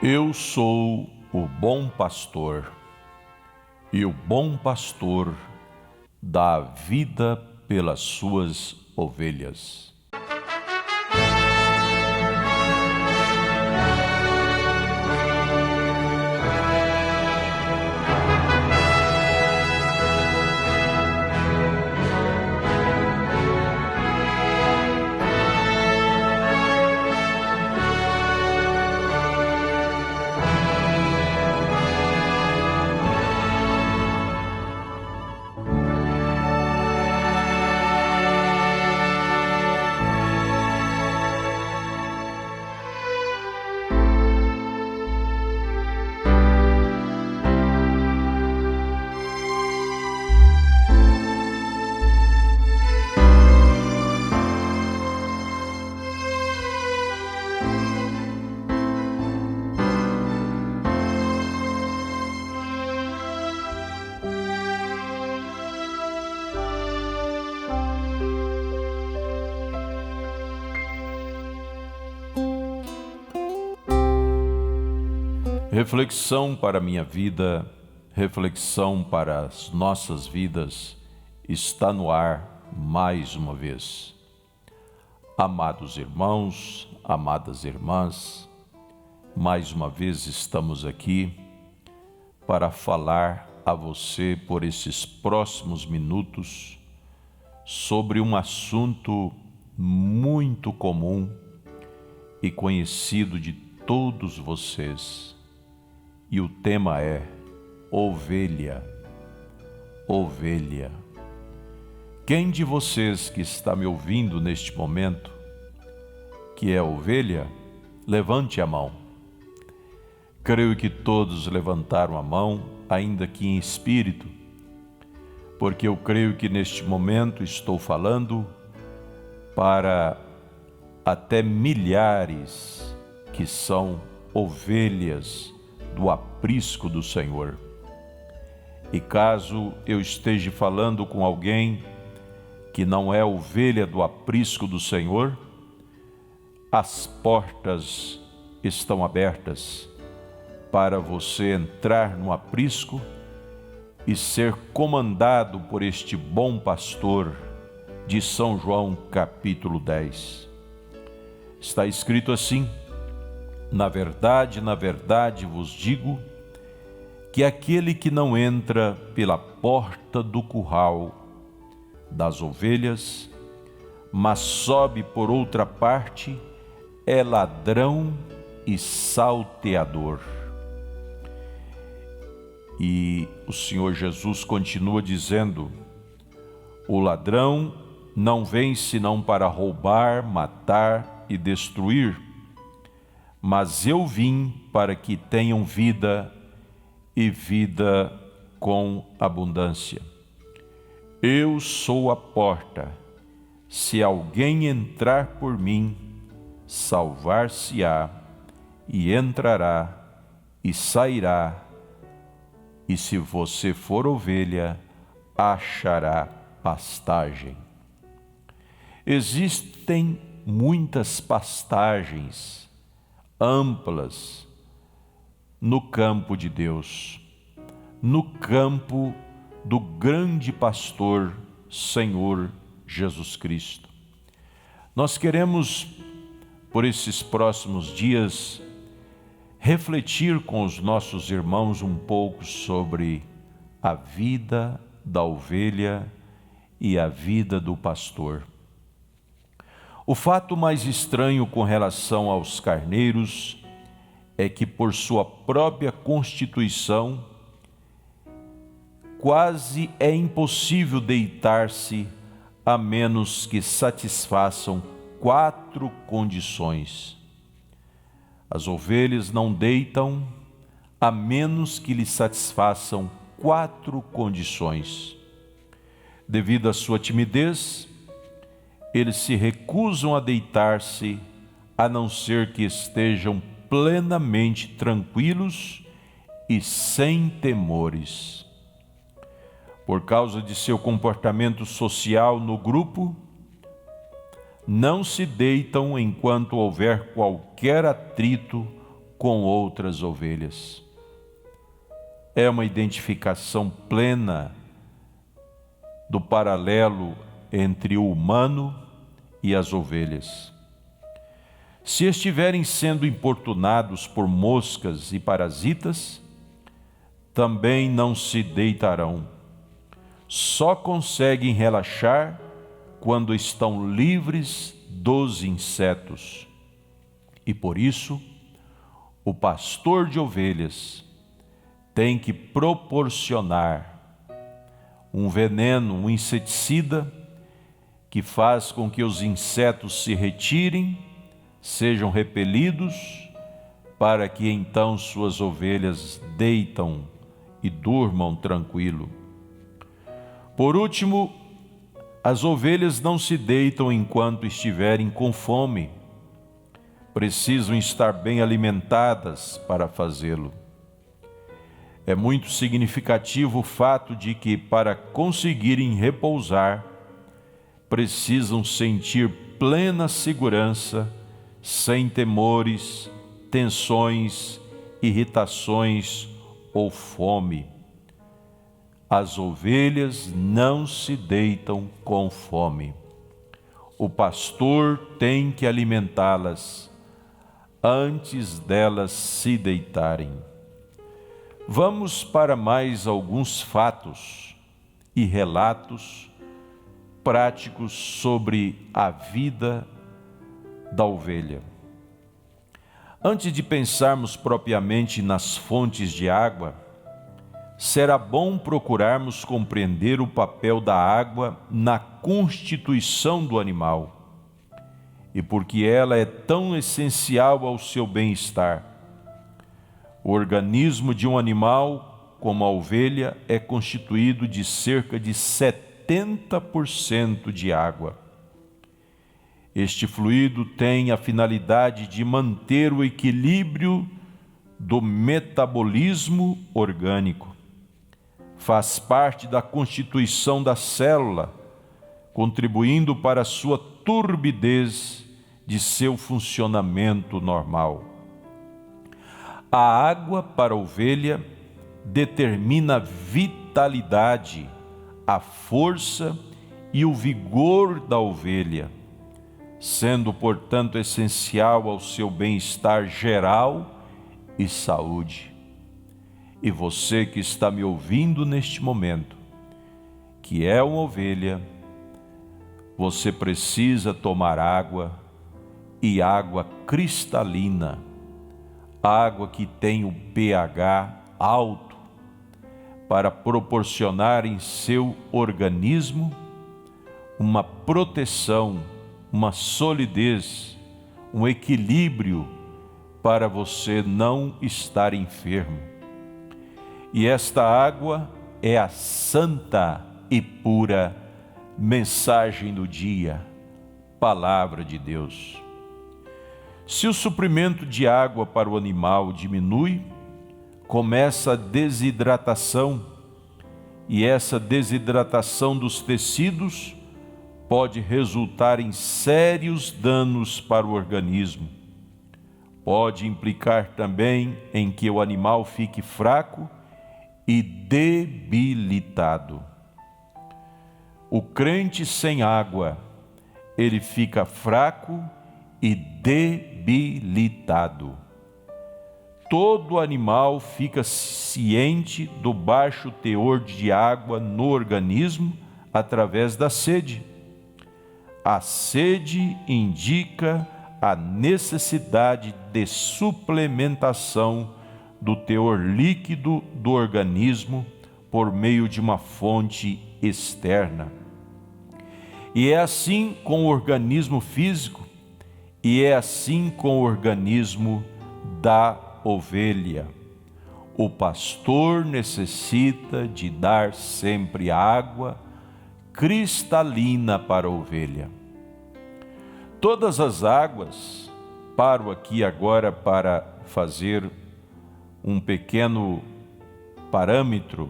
Eu sou o bom pastor, e o bom pastor dá a vida pelas suas ovelhas. Reflexão para a minha vida, reflexão para as nossas vidas, está no ar mais uma vez. Amados irmãos, amadas irmãs, mais uma vez estamos aqui para falar a você por esses próximos minutos sobre um assunto muito comum e conhecido de todos vocês. E o tema é ovelha, ovelha. Quem de vocês que está me ouvindo neste momento, que é ovelha, levante a mão. Creio que todos levantaram a mão, ainda que em espírito, porque eu creio que neste momento estou falando para até milhares que são ovelhas do aprisco do Senhor. E caso eu esteja falando com alguém que não é ovelha do aprisco do Senhor, as portas estão abertas para você entrar no aprisco e ser comandado por este bom pastor de São João capítulo 10. Está escrito assim: na verdade vos digo que aquele que não entra pela porta do curral das ovelhas, mas sobe por outra parte, é ladrão e salteador. E o Senhor Jesus continua dizendo: o ladrão não vem senão para roubar, matar e destruir. Mas eu vim para que tenham vida e vida com abundância. Eu sou a porta. Se alguém entrar por mim, salvar-se-á, e entrará e sairá. E se você for ovelha, achará pastagem. Existem muitas pastagens amplas no campo de Deus, no campo do grande pastor Senhor Jesus Cristo. Nós queremos, por esses próximos dias, refletir com os nossos irmãos um pouco sobre a vida da ovelha e a vida do pastor. O fato mais estranho com relação aos carneiros é que, por sua própria constituição, quase é impossível deitar-se a menos que satisfaçam 4 condições. As ovelhas não deitam a menos que lhes satisfaçam 4 condições. Devido à sua timidez, eles se recusam a deitar-se, a não ser que estejam plenamente tranquilos e sem temores. Por causa de seu comportamento social no grupo, não se deitam enquanto houver qualquer atrito com outras ovelhas. É uma identificação plena do paralelo entre o humano e as ovelhas. Se estiverem sendo importunados por moscas e parasitas, também não se deitarão. Só conseguem relaxar quando estão livres dos insetos. E por isso, o pastor de ovelhas tem que proporcionar um veneno, um inseticida, que faz com que os insetos se retirem, sejam repelidos, para que então suas ovelhas deitam e durmam tranquilo. Por último, as ovelhas não se deitam enquanto estiverem com fome. Precisam estar bem alimentadas para fazê-lo. É muito significativo o fato de que, para conseguirem repousar, precisam sentir plena segurança, sem temores, tensões, irritações ou fome. As ovelhas não se deitam com fome. O pastor tem que alimentá-las antes delas se deitarem. Vamos para mais alguns fatos e relatos práticos sobre a vida da ovelha. Antes de pensarmos propriamente nas fontes de água, será bom procurarmos compreender o papel da água na constituição do animal e porque ela é tão essencial ao seu bem-estar. O organismo de um animal, como a ovelha, é constituído de cerca de 70% de água. Este fluido tem a finalidade de manter o equilíbrio do metabolismo orgânico. Faz parte da constituição da célula, contribuindo para a sua turbidez de seu funcionamento normal. A água para a ovelha determina a vitalidade, a força e o vigor da ovelha, sendo, portanto, essencial ao seu bem-estar geral e saúde. E você que está me ouvindo neste momento, que é uma ovelha, você precisa tomar água, e água cristalina, água que tem o pH alto, para proporcionar em seu organismo uma proteção, uma solidez, um equilíbrio para você não estar enfermo. E esta água é a santa e pura mensagem do dia, palavra de Deus. Se o suprimento de água para o animal diminui, começa a desidratação, e essa desidratação dos tecidos pode resultar em sérios danos para o organismo. Pode implicar também em que o animal fique fraco e debilitado. O crente sem água, ele fica fraco e debilitado. Todo animal fica ciente do baixo teor de água no organismo através da sede. A sede indica a necessidade de suplementação do teor líquido do organismo por meio de uma fonte externa. E é assim com o organismo físico, e é assim com o organismo da ovelha. O pastor necessita de dar sempre água cristalina para a ovelha. Todas as águas, paro aqui agora para fazer um pequeno parâmetro,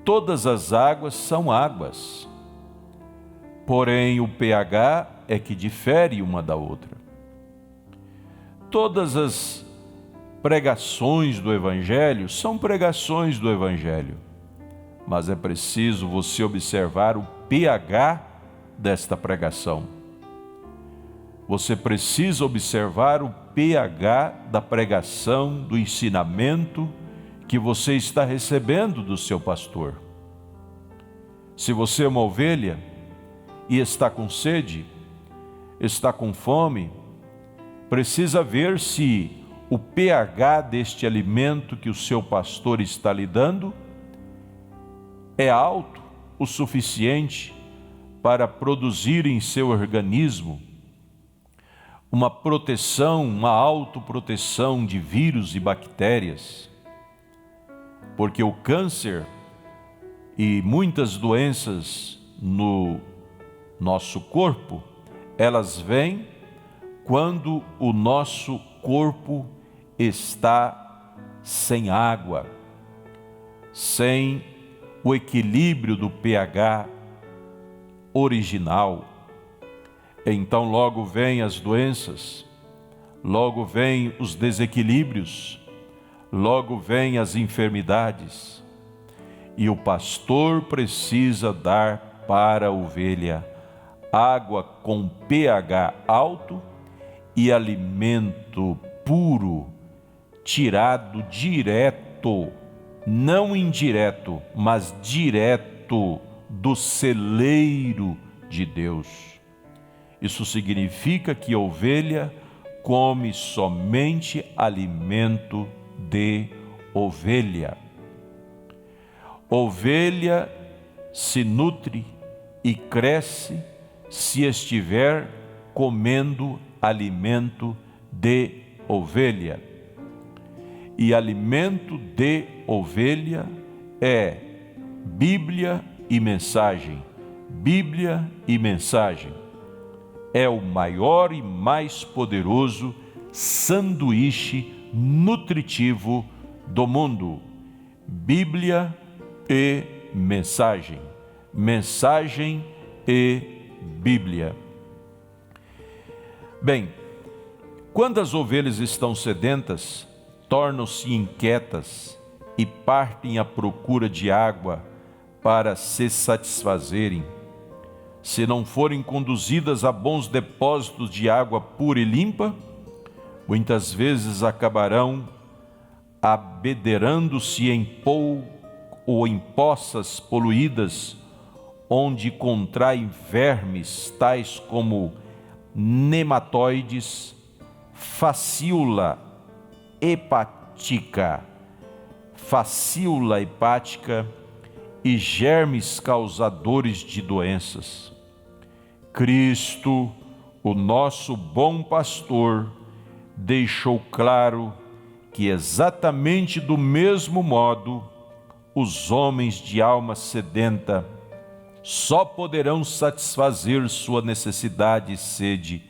todas as águas são águas, porém o pH é que difere uma da outra. Todas as pregações do Evangelho são pregações do Evangelho, mas é preciso você observar o pH desta pregação. Você precisa observar o pH da pregação, do ensinamento que você está recebendo do seu pastor. Se você é uma ovelha e está com sede, está com fome, precisa ver se o pH deste alimento que o seu pastor está lhe dando é alto o suficiente para produzir em seu organismo uma proteção, uma autoproteção de vírus e bactérias. Porque o câncer e muitas doenças no nosso corpo, elas vêm quando o nosso corpo está sem água, sem o equilíbrio do pH original. Então logo vêm as doenças, logo vêm os desequilíbrios, logo vêm as enfermidades. E o pastor precisa dar para a ovelha água com pH alto e alimento puro, tirado direto, não indireto, mas direto do celeiro de Deus. Isso significa que a ovelha come somente alimento de ovelha. Ovelha se nutre e cresce se estiver comendo alimento de ovelha. E alimento de ovelha é Bíblia e mensagem. Bíblia e mensagem é o maior e mais poderoso sanduíche nutritivo do mundo. Bíblia e mensagem. Mensagem e Bíblia. Bem, quando as ovelhas estão sedentas, tornam-se inquietas e partem à procura de água para se satisfazerem. Se não forem conduzidas a bons depósitos de água pura e limpa, muitas vezes acabarão abederando-se em ou em poças poluídas, onde contraem vermes tais como nematóides, facíola hepática e germes causadores de doenças. Cristo, o nosso bom pastor, deixou claro que exatamente do mesmo modo os homens de alma sedenta só poderão satisfazer sua necessidade e sede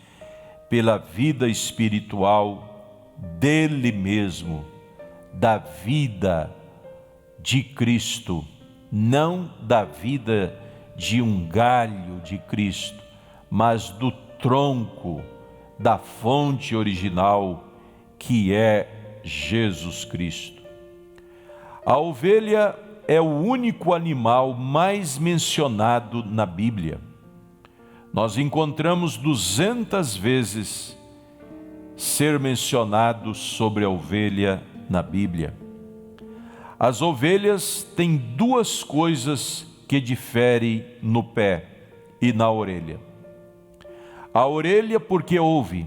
pela vida espiritual dele mesmo, da vida de Cristo, não da vida de um galho de Cristo, mas do tronco, da fonte original, que é Jesus Cristo. A ovelha é o único animal mais mencionado na Bíblia. Nós encontramos 200 vezes ser mencionado sobre a ovelha na Bíblia. As ovelhas têm duas coisas que diferem no pé e na orelha. A orelha porque ouve,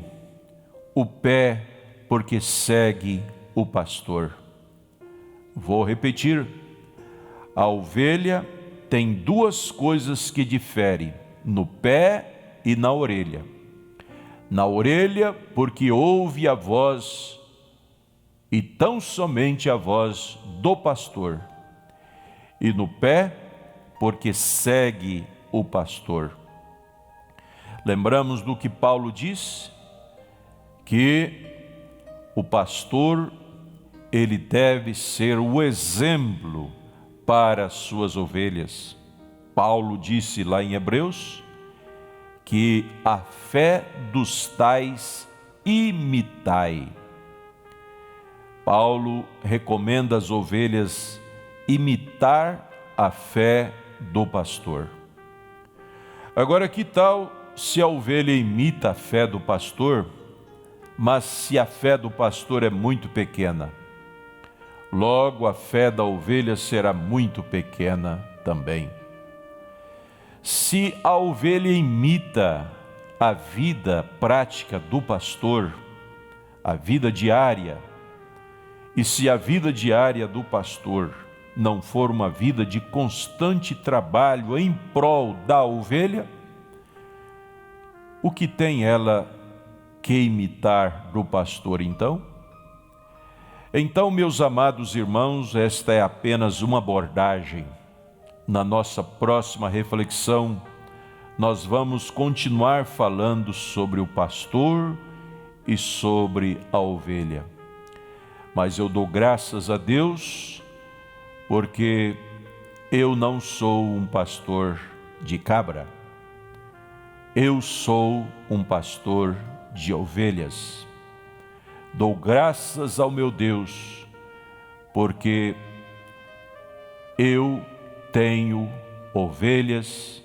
o pé porque segue o pastor. Vou repetir. A ovelha tem duas coisas que diferem no pé e na orelha. Na orelha porque ouve a voz e tão somente a voz do pastor. E no pé porque segue o pastor. Lembramos do que Paulo diz, que o pastor, ele deve ser o exemplo para as suas ovelhas. Paulo disse lá em Hebreus que a fé dos tais imitai. Paulo recomenda às ovelhas imitar a fé do pastor. Agora, que tal se a ovelha imita a fé do pastor, mas se a fé do pastor é muito pequena? Logo, a fé da ovelha será muito pequena também. Se a ovelha imita a vida prática do pastor, a vida diária, e se a vida diária do pastor não for uma vida de constante trabalho em prol da ovelha, o que tem ela que imitar do pastor então? Então, meus amados irmãos, esta é apenas uma abordagem. Na nossa próxima reflexão, nós vamos continuar falando sobre o pastor e sobre a ovelha. Mas eu dou graças a Deus, porque eu não sou um pastor de cabra. Eu sou um pastor de ovelhas. Dou graças ao meu Deus, porque eu tenho ovelhas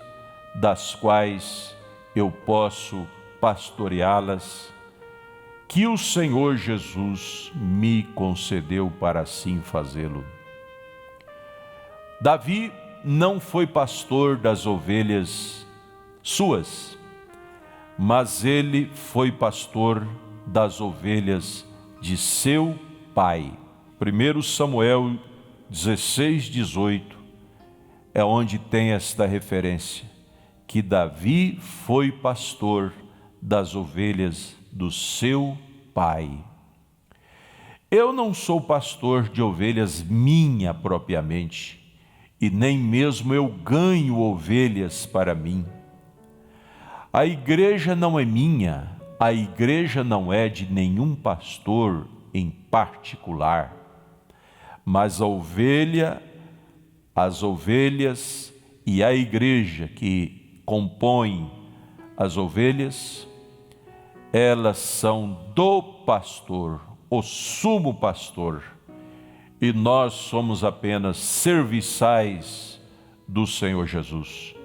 das quais eu posso pastoreá-las, que o Senhor Jesus me concedeu para assim fazê-lo. Davi não foi pastor das ovelhas suas, mas ele foi pastor das ovelhas de seu pai. 1 Samuel 16:18 é onde tem esta referência, que Davi foi pastor das ovelhas do seu pai. Eu não sou pastor de ovelhas minha propriamente, e nem mesmo eu ganho ovelhas para mim. A igreja não é minha, a igreja não é de nenhum pastor em particular, mas as ovelhas e a igreja que compõem as ovelhas, elas são do pastor, o sumo pastor, e nós somos apenas serviçais do Senhor Jesus.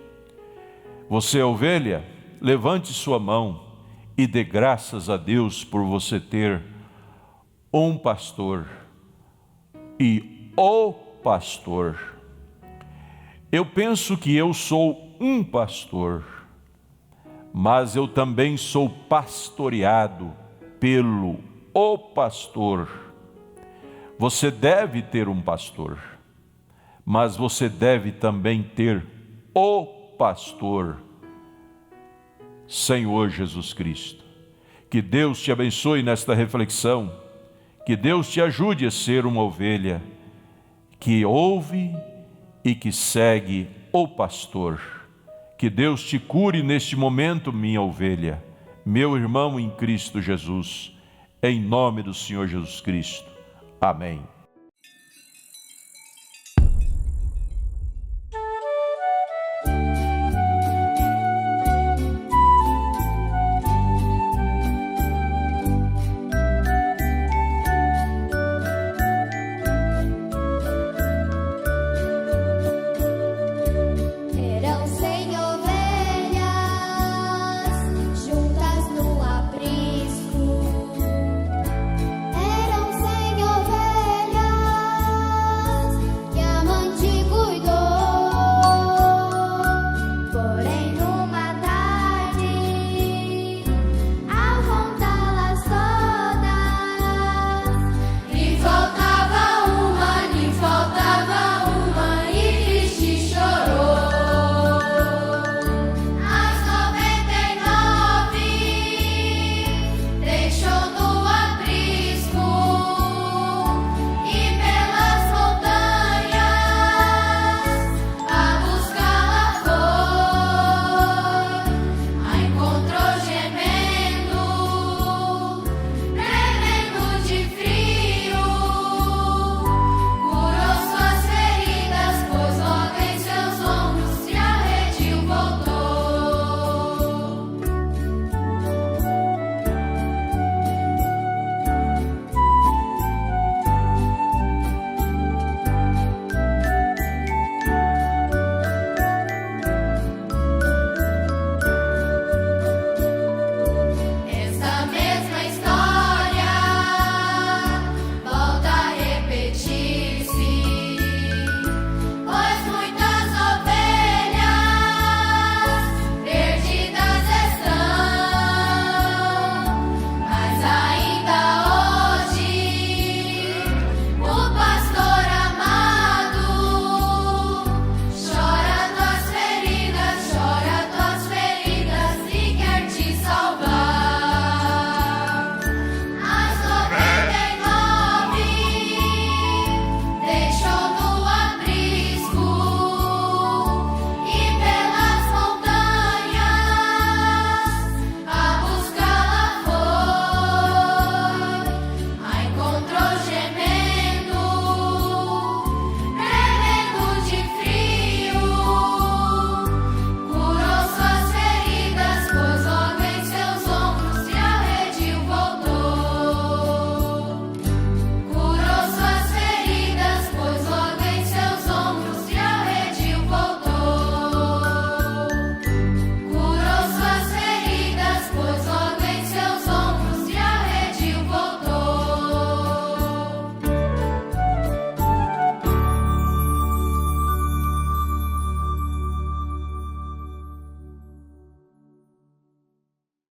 Você é ovelha? Levante sua mão e dê graças a Deus por você ter um pastor e o pastor. Eu penso que eu sou um pastor, mas eu também sou pastoreado pelo o pastor. Você deve ter um pastor, mas você deve também ter o pastor, Senhor Jesus Cristo. Que Deus te abençoe nesta reflexão, que Deus te ajude a ser uma ovelha que ouve e que segue o pastor. Que Deus te cure neste momento, minha ovelha, meu irmão em Cristo Jesus, em nome do Senhor Jesus Cristo. Amém.